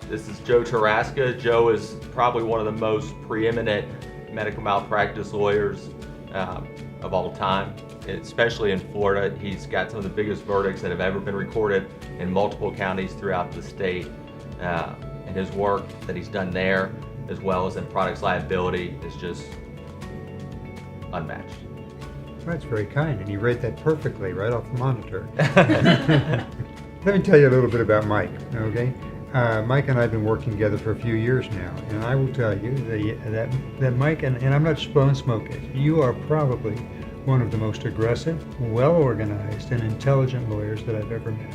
This is Joe Taraska. Joe is probably one of the most preeminent medical malpractice lawyers of all time, especially in Florida. He's got some of the biggest verdicts that have ever been recorded in multiple counties throughout the state. And his work that he's done there, as well as in products liability, is just unmatched. Well, that's very kind, and you read that perfectly right off the monitor. Let me tell you a little bit about Mike, okay? Mike and I have been working together for a few years now, and I will tell you that Mike, and I'm not just blowing smoke at you, you are probably one of the most aggressive, well-organized, and intelligent lawyers that I've ever met.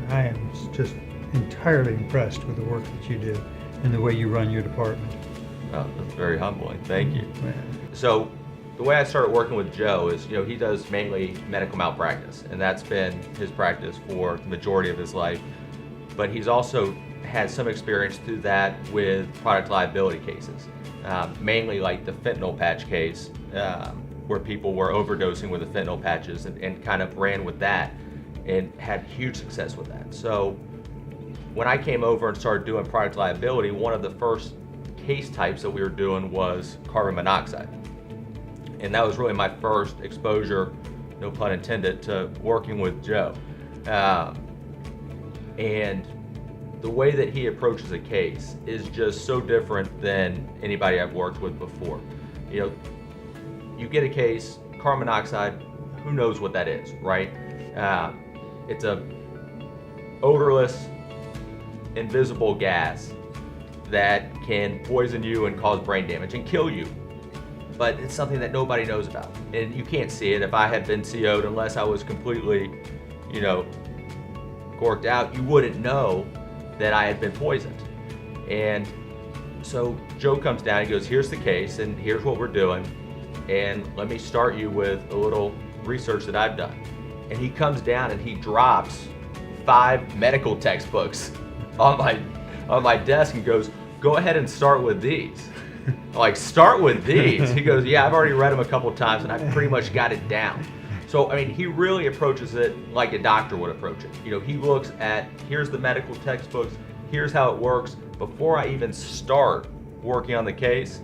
I am just entirely impressed with the work that you do and the way you run your department. Oh, that's very humbling. Thank you. So the way I started working with Joe is, he does mainly medical malpractice, and that's been his practice for the majority of his life. But he's also had some experience through that with product liability cases, mainly like the fentanyl patch case, where people were overdosing with the fentanyl patches and kind of ran with that and had huge success with that. So when I came over and started doing product liability, one of the first case types that we were doing was carbon monoxide. And that was really my first exposure, no pun intended, to working with Joe. And the way that he approaches a case is just so different than anybody I've worked with before. You get a case, carbon monoxide, who knows what that is, right? It's a odorless, invisible gas that can poison you and cause brain damage and kill you. But it's something that nobody knows about, and you can't see it. If I had been CO'd, unless I was completely, corked out, you wouldn't know that I had been poisoned. And so Joe comes down and goes, here's the case, and here's what we're doing, and let me start you with a little research that I've done. And he comes down and he drops 5 medical textbooks on my desk and goes, go ahead and start with these. I'm like, start with these? He goes, yeah, I've already read them a couple of times and I've pretty much got it down. So, he really approaches it like a doctor would approach it. He looks at, here's the medical textbooks, here's how it works. Before I even start working on the case,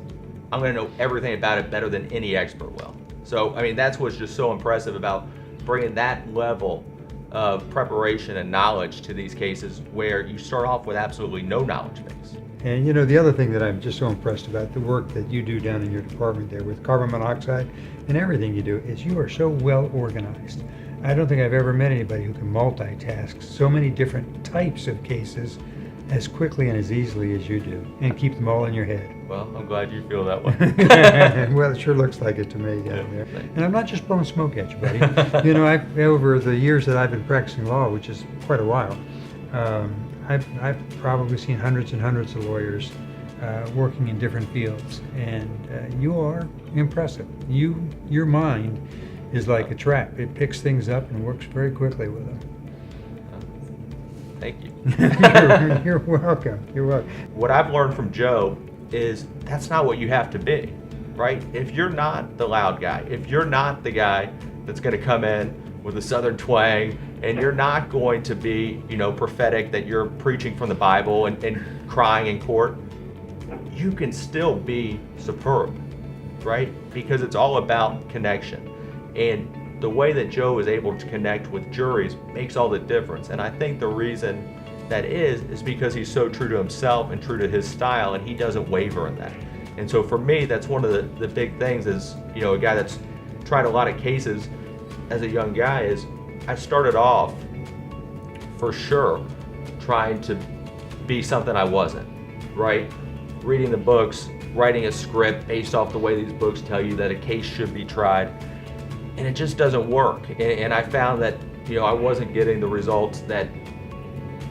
I'm going to know everything about it better than any expert will. So, that's what's just so impressive about bringing that level of preparation and knowledge to these cases where you start off with absolutely no knowledge base. And the other thing that I'm just so impressed about the work that you do down in your department there with carbon monoxide and everything you do is you are so well organized. I don't think I've ever met anybody who can multitask so many different types of cases as quickly and as easily as you do and keep them all in your head. Well, I'm glad you feel that way. Well, it sure looks like it to me down there. And I'm not just blowing smoke at you, buddy. I've over the years that I've been practicing law, which is quite a while, I've probably seen hundreds and hundreds of lawyers working in different fields, and you are impressive. Your mind is like a trap. It picks things up and works very quickly with them. Thank you. You're welcome. You're welcome. What I've learned from Joe is that's not what you have to be, right? If you're not the loud guy, if you're not the guy that's going to come in with a southern twang, and you're not going to be, prophetic, that you're preaching from the Bible and crying in court, you can still be superb, right? Because it's all about connection. And the way that Joe is able to connect with juries makes all the difference. And I think the reason that is because he's so true to himself and true to his style, and he doesn't waver in that. And so for me, that's one of the big things is, a guy that's tried a lot of cases as a young guy is I started off for sure trying to be something I wasn't, right? Reading the books, writing a script based off the way these books tell you that a case should be tried, and it just doesn't work. And I found that, I wasn't getting the results that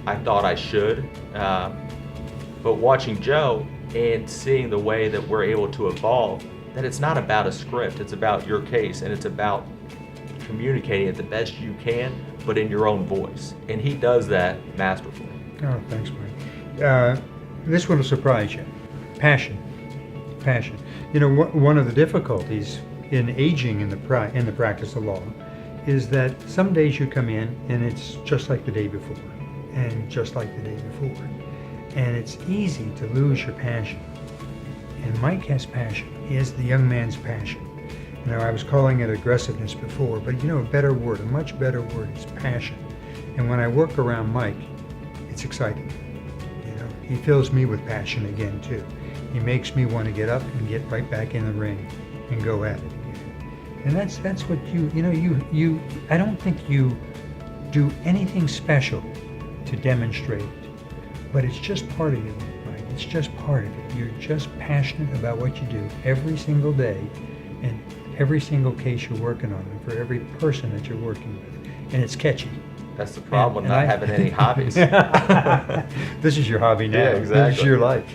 I thought I should. But watching Joe and seeing the way that we're able to evolve, that it's not about a script, it's about your case, and it's about communicating it the best you can, but in your own voice. And he does that masterfully. Oh, thanks, Mike. This one will surprise you. Passion. One of the difficulties in aging in the practice of law is that some days you come in and it's just like the day before, and just like the day before. And it's easy to lose your passion. And Mike has passion. He has the young man's passion. You know, I was calling it aggressiveness before, but you know, a better word, a much better word is passion. And when I work around Mike, it's exciting. You know, he fills me with passion again too. He makes me want to get up and get right back in the ring and go at it again. And that's what you I don't think you do anything special to demonstrate it, but it's just part of you, right? It's just part of it. You're just passionate about what you do every single day, and every single case you're working on, and for every person that you're working with, and it's catchy. That's the problem with not having any hobbies. This is your hobby now. Yeah, exactly. This is your life.